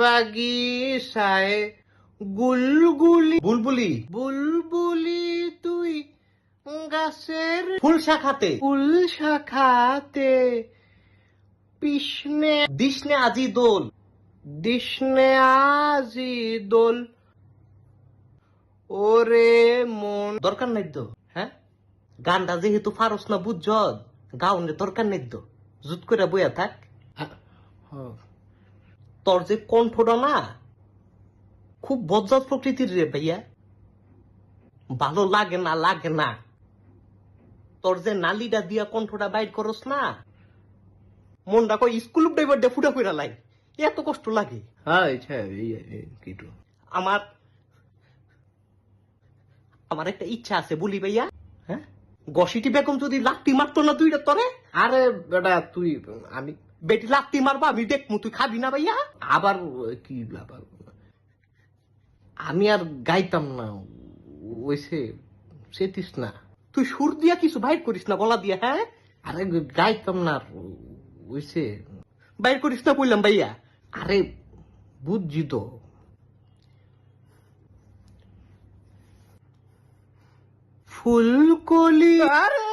বাগিচায় বুলবুলি বুলবুলি তুই গাছের ফুল শাখাতে ফুল শাখাতে দিশনে আজি দোল দিশনে আজি দোল ওরে মন। দরকার নাই তো, হ্যাঁ? গানটা যেহেতু ফারস না বুঝছ, গাউনের দরকার নাই তো, জুত করে বইয়া থাক। তোর যে কণ্ঠটা না খুব বজ্জাত প্রকৃতির রে ভাইয়া, ভালো লাগে না। তোর যে নালিটা দিয়া কণ্ঠটা বাইর করস না, মনটা কই স্কুল ড্রাইভার দিয়ে ফুটা ফুটা লাই, এত কষ্ট লাগে। কিটু আমার একটা ইচ্ছা আছে বলি ভাইয়া, হ্যাঁ? গসিটি বেগম যদি লাত্তি মারতো না তুই তরে, আরে বেটা তুই আমি বেটি লাত্তি মারবা আমি দেখমু, তুই খাবি না ভাইয়া? আবার কি ব্যাপার, আমি আর গাইতাম না, ওইসে সেতিস না। তুই সুর দিয়া কিছু বাইর করিস না গলা দিয়া, হ্যাঁ? আরে গাইতাম না, ওইসে বাইর করিস না বললাম ভাইয়া। আরে বুঝছি তো। ফুলকলি, আরে